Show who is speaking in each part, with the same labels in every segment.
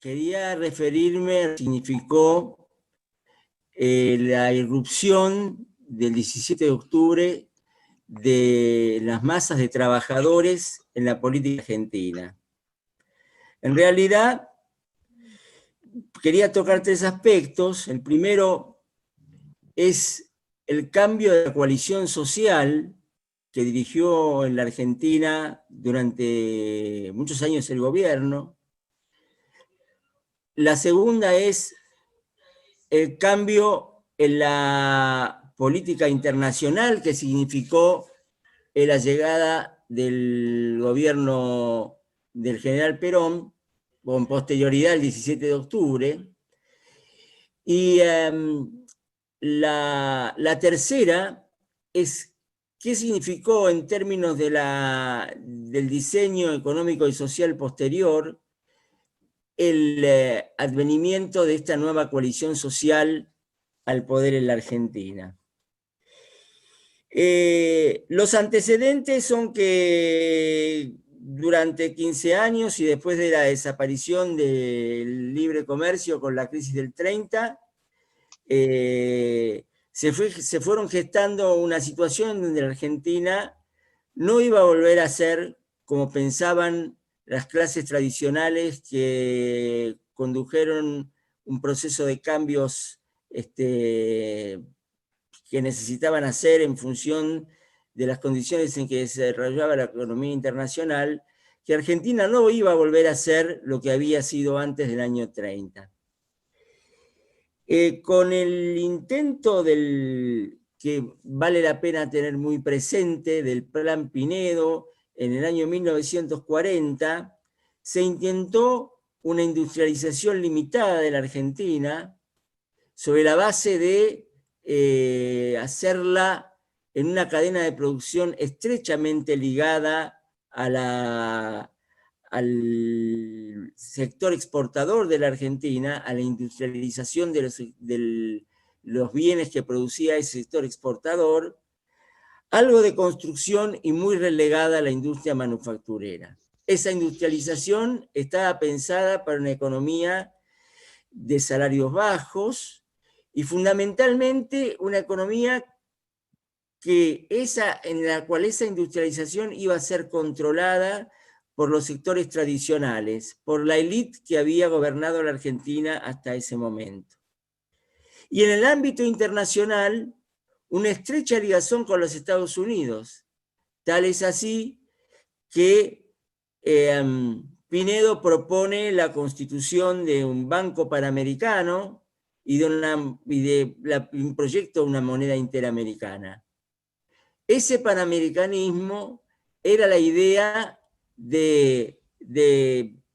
Speaker 1: quería referirme a lo que significó la irrupción del 17 de octubre de las masas de trabajadores en la política argentina. En realidad, quería tocar tres aspectos. El primero es el cambio de la coalición social que dirigió en la Argentina durante muchos años el gobierno. La segunda es el cambio en la política internacional que significó la llegada del gobierno del general Perón, con posterioridad al 17 de octubre. Y la tercera es qué significó en términos del diseño económico y social posterior el advenimiento de esta nueva coalición social al poder en la Argentina. Los antecedentes son que durante 15 años y después de la desaparición del libre comercio con la crisis del 30, se fueron gestando una situación donde la Argentina no iba a volver a ser como pensaban las clases tradicionales que condujeron un proceso de cambios que necesitaban hacer en función de las condiciones en que se desarrollaba la economía internacional, que Argentina no iba a volver a ser lo que había sido antes del año 30. Con el intento que vale la pena tener muy presente, del Plan Pinedo, en el año 1940, se intentó una industrialización limitada de la Argentina sobre la base de hacerla en una cadena de producción estrechamente ligada al sector exportador de la Argentina, a la industrialización de los bienes que producía ese sector exportador, algo de construcción y muy relegada a la industria manufacturera. Esa industrialización estaba pensada para una economía de salarios bajos y fundamentalmente una economía en la cual esa industrialización iba a ser controlada por los sectores tradicionales, por la élite que había gobernado la Argentina hasta ese momento. Y en el ámbito internacional, una estrecha ligación con los Estados Unidos. Tal es así que Pinedo propone la constitución de un banco panamericano y de un proyecto de una moneda interamericana. Ese panamericanismo era la idea de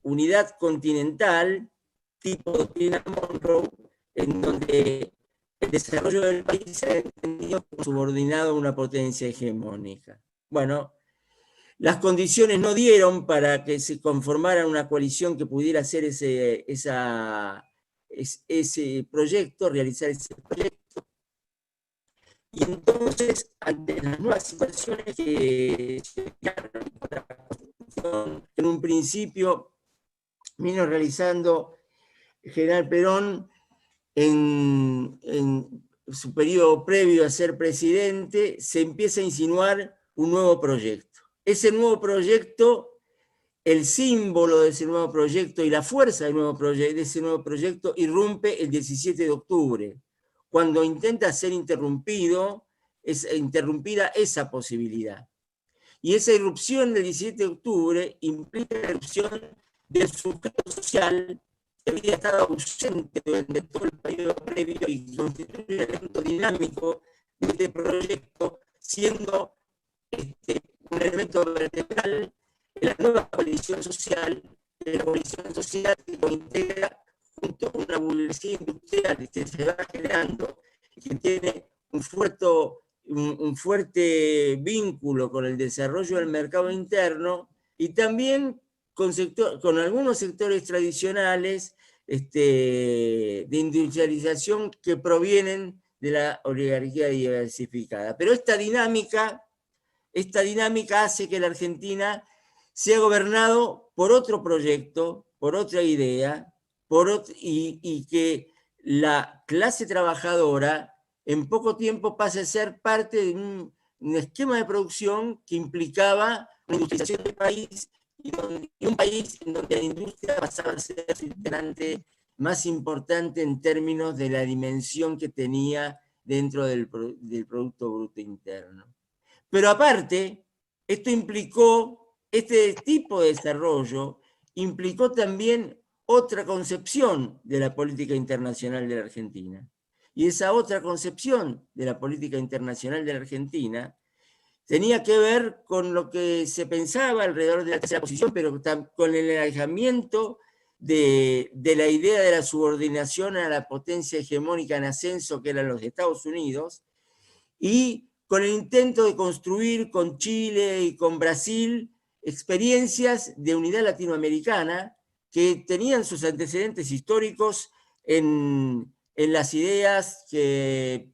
Speaker 1: unidad continental tipo doctrina Monroe, en donde el desarrollo del país se ha entendido como subordinado a una potencia hegemónica. Bueno, las condiciones no dieron para que se conformara una coalición que pudiera hacer ese proyecto, realizar ese proyecto. Y entonces, ante las nuevas situaciones que se dieron con la Constitución, en un principio vino realizando el general Perón en su periodo previo a ser presidente, se empieza a insinuar un nuevo proyecto. Ese nuevo proyecto, el símbolo de ese nuevo proyecto y la fuerza de ese nuevo proyecto irrumpe el 17 de octubre, cuando intenta ser interrumpida esa posibilidad. Y esa irrupción del 17 de octubre implica la irrupción del sujeto social que había estado ausente durante todo el periodo previo y constituye un elemento dinámico de este proyecto, siendo un elemento vertebral de la nueva coalición social, de la coalición social que lo integra junto con una burguesía industrial que se va generando y que tiene un fuerte vínculo con el desarrollo del mercado interno y también con algunos sectores tradicionales de industrialización que provienen de la oligarquía diversificada. Pero esta dinámica hace que la Argentina sea gobernado por otro proyecto, por otra idea, y que la clase trabajadora en poco tiempo pasa a ser parte de un esquema de producción que implicaba una industrialización del país y un país en donde la industria pasaba a ser su integrante más importante en términos de la dimensión que tenía dentro del Producto Bruto Interno. Pero aparte, este tipo de desarrollo implicó también otra concepción de la política internacional de la Argentina. Y esa otra concepción de la política internacional de la Argentina tenía que ver con lo que se pensaba alrededor de la tercera posición, pero con el alejamiento de la idea de la subordinación a la potencia hegemónica en ascenso que eran los Estados Unidos, y con el intento de construir con Chile y con Brasil experiencias de unidad latinoamericana que tenían sus antecedentes históricos en las ideas que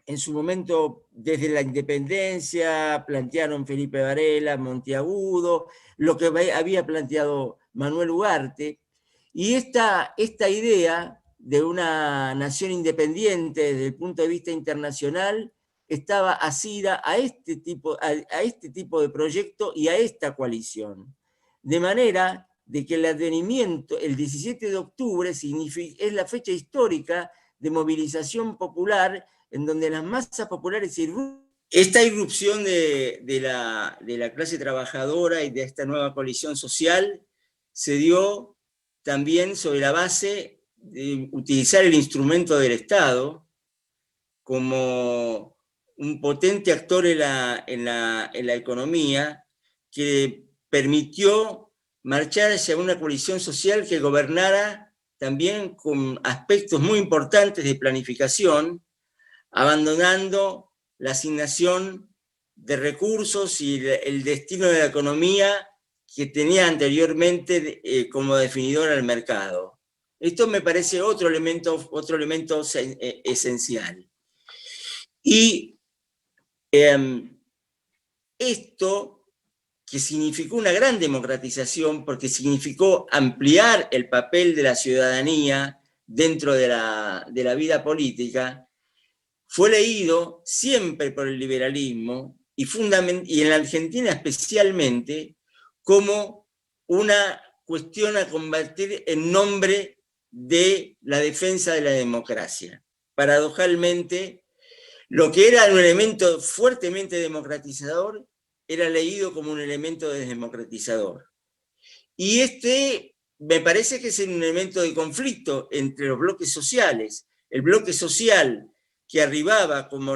Speaker 1: en su momento, desde la independencia, plantearon Felipe Varela, Monteagudo, lo que había planteado Manuel Ugarte, y esta idea de una nación independiente desde el punto de vista internacional estaba asida a este tipo de proyecto y a esta coalición. De manera de que el advenimiento, el 17 de octubre, es la fecha histórica de movilización popular en donde las masas populares irrumpen. Esta irrupción de la clase trabajadora y de esta nueva coalición social se dio también sobre la base de utilizar el instrumento del Estado como un potente actor en la economía que permitió marchar hacia una coalición social que gobernara también con aspectos muy importantes de planificación, abandonando la asignación de recursos y el destino de la economía que tenía anteriormente como definidor al mercado. Esto me parece otro elemento esencial. Y esto que significó una gran democratización porque significó ampliar el papel de la ciudadanía dentro de la vida política, fue leído siempre por el liberalismo y en la Argentina especialmente como una cuestión a combatir en nombre de la defensa de la democracia. Paradojalmente, lo que era un elemento fuertemente democratizador era leído como un elemento desdemocratizador. Y me parece que es un elemento de conflicto entre los bloques sociales. El bloque social que arribaba como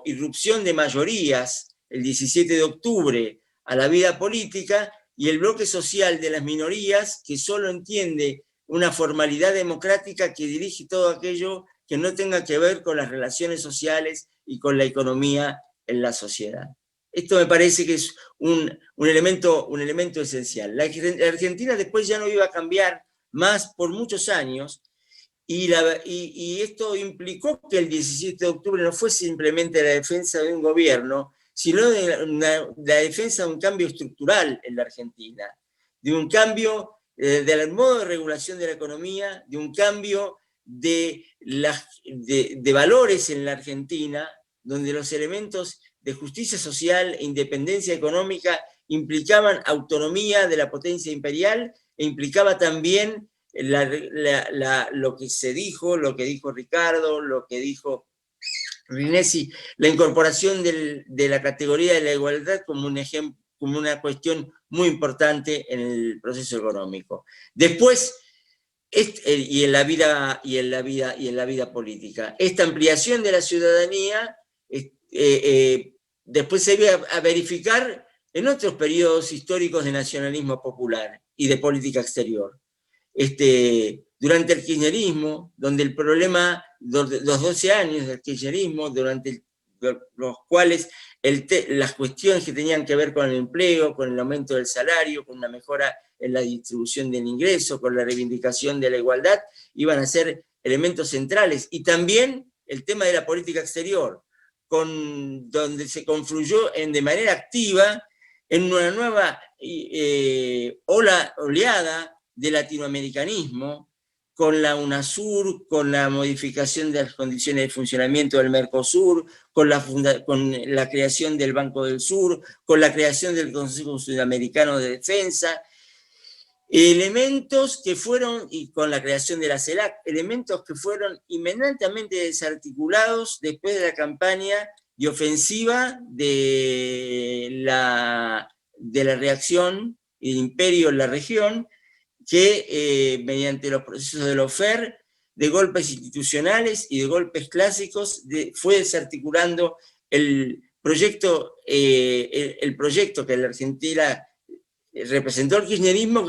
Speaker 1: irrupción de mayorías el 17 de octubre a la vida política, y el bloque social de las minorías que solo entiende una formalidad democrática que dirige todo aquello que no tenga que ver con las relaciones sociales y con la economía en la sociedad. Esto me parece que es un elemento esencial. La Argentina después ya no iba a cambiar más por muchos años, y esto implicó que el 17 de octubre no fue simplemente la defensa de un gobierno, sino la defensa de un cambio estructural en la Argentina, de un cambio del modo de regulación de la economía, de un cambio de valores en la Argentina, donde los elementos de justicia social e independencia económica implicaban autonomía de la potencia imperial e implicaba también lo que se dijo, lo que dijo Ricardo, lo que dijo Rinesi, la incorporación de la categoría de la igualdad como un ejemplo, como una cuestión muy importante en el proceso económico. Después, y en la vida política, esta ampliación de la ciudadanía después se iba a verificar en otros periodos históricos de nacionalismo popular y de política exterior. Durante el kirchnerismo, donde el problema, los 12 años del kirchnerismo, durante los cuales las cuestiones que tenían que ver con el empleo, con el aumento del salario, con una mejora en la distribución del ingreso, con la reivindicación de la igualdad, iban a ser elementos centrales. Y también el tema de la política exterior, donde se confluyó de manera activa en una nueva oleada de latinoamericanismo, con la UNASUR, con la modificación de las condiciones de funcionamiento del Mercosur, con la creación del Banco del Sur, con la creación del Consejo Sudamericano de Defensa, elementos que fueron, y con la creación de la CELAC, elementos que fueron inmediatamente desarticulados después de la campaña y ofensiva de la reacción y el imperio en la región, que mediante los procesos de Lofer, de golpes institucionales y de golpes clásicos, fue desarticulando el proyecto que en la Argentina representó el kirchnerismo,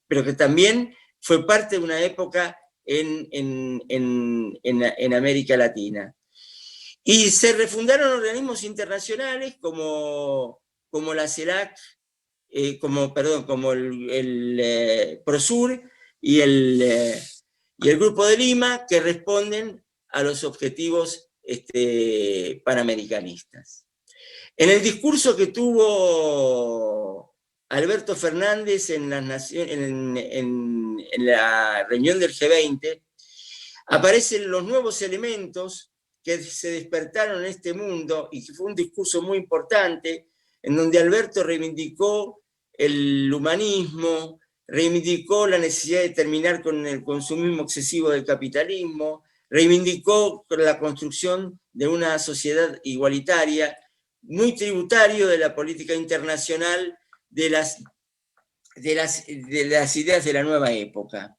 Speaker 1: pero que también fue parte de una época en América Latina. Y se refundaron organismos internacionales como la CELAC, como el PROSUR y el Grupo de Lima, que responden a los objetivos panamericanistas. En el discurso que tuvo Alberto Fernández en la reunión del G20, aparecen los nuevos elementos que se despertaron en este mundo, y que fue un discurso muy importante, en donde Alberto reivindicó el humanismo, reivindicó la necesidad de terminar con el consumismo excesivo del capitalismo, reivindicó la construcción de una sociedad igualitaria, muy tributario de la política internacional, de las ideas de la nueva época.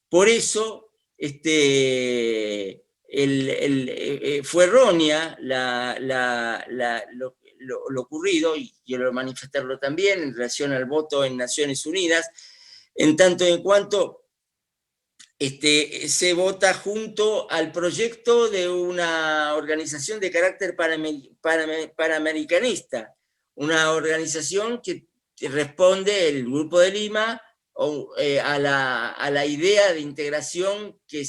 Speaker 1: Por eso fue errónea lo ocurrido, y quiero manifestarlo también en relación al voto en Naciones Unidas, en tanto en cuanto se vota junto al proyecto de una organización de carácter panamericanista, una organización que responde el Grupo de Lima a la idea de integración que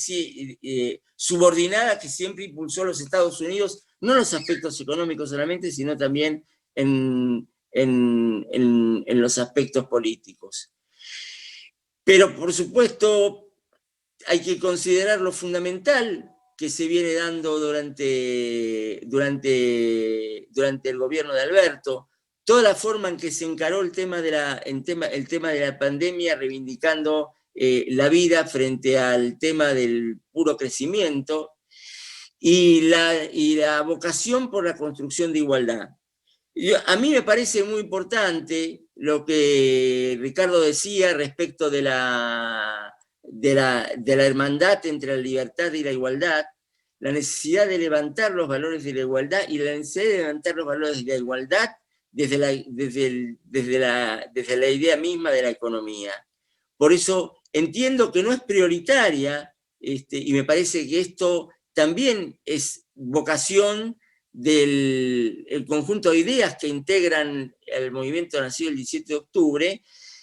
Speaker 1: subordinada que siempre impulsó los Estados Unidos, no en los aspectos económicos solamente, sino también en los aspectos políticos. Pero, por supuesto, hay que considerar lo fundamental que se viene dando durante el gobierno de Alberto, toda la forma en que se encaró el tema de la pandemia, reivindicando la vida frente al tema del puro crecimiento, y la vocación por la construcción de igualdad. A mí me parece muy importante lo que Ricardo decía respecto de la hermandad entre la libertad y la igualdad, la necesidad de levantar los valores de la igualdad y la necesidad de levantar los valores de la igualdad desde la idea misma de la economía. Por eso entiendo que no es prioritaria, y me parece que esto también es vocación del conjunto de ideas que integran el movimiento nacido el 17 de octubre,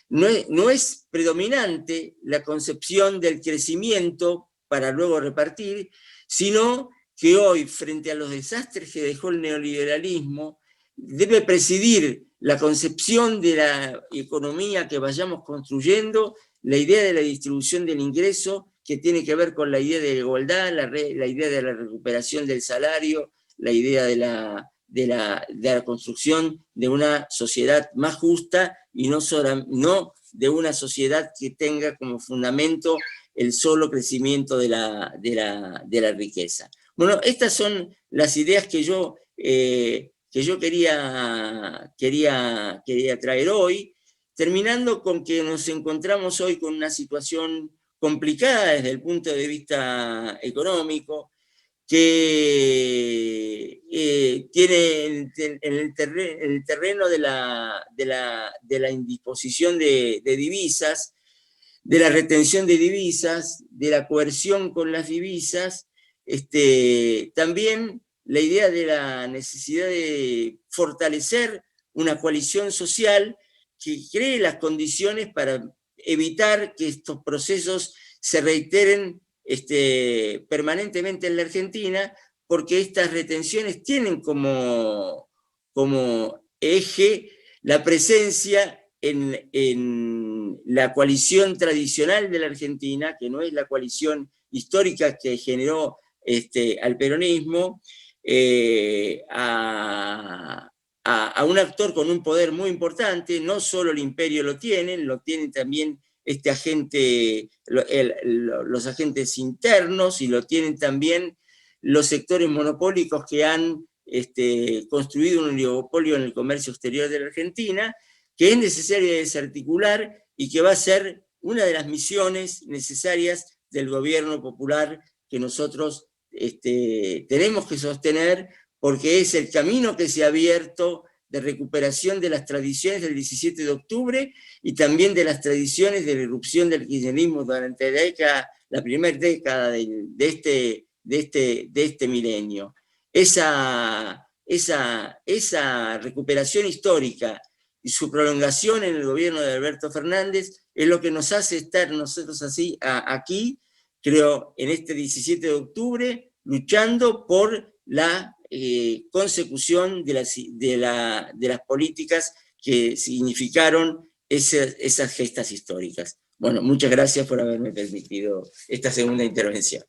Speaker 1: no es predominante la concepción del crecimiento para luego repartir, sino que hoy, frente a los desastres que dejó el neoliberalismo, debe presidir la concepción de la economía que vayamos construyendo, la idea de la distribución del ingreso, que tiene que ver con la idea de la igualdad, la idea de la recuperación del salario, la idea de la construcción de una sociedad más justa y no de una sociedad que tenga como fundamento el solo crecimiento de la riqueza. Bueno, estas son las ideas que yo quería traer hoy, terminando con que nos encontramos hoy con una situación complicada desde el punto de vista económico, que tiene en el terreno de la indisposición de divisas, de la retención de divisas, de la coerción con las divisas, también la idea de la necesidad de fortalecer una coalición social que cree las condiciones para evitar que estos procesos se reiteren permanentemente en la Argentina, porque estas retenciones tienen como eje la presencia en la coalición tradicional de la Argentina, que no es la coalición histórica que generó al peronismo, a un actor con un poder muy importante. No solo el imperio lo tienen también los agentes internos, y lo tienen también los sectores monopólicos que han construido un oligopolio en el comercio exterior de la Argentina, que es necesario desarticular y que va a ser una de las misiones necesarias del gobierno popular que nosotros tenemos que sostener, porque es el camino que se ha abierto de recuperación de las tradiciones del 17 de octubre y también de las tradiciones de la irrupción del kirchnerismo durante la primera década de este milenio. Esa recuperación histórica y su prolongación en el gobierno de Alberto Fernández es lo que nos hace estar nosotros así aquí, creo, en este 17 de octubre, luchando por la consecución de las políticas que significaron esas gestas históricas. Bueno, muchas gracias por haberme permitido esta segunda intervención.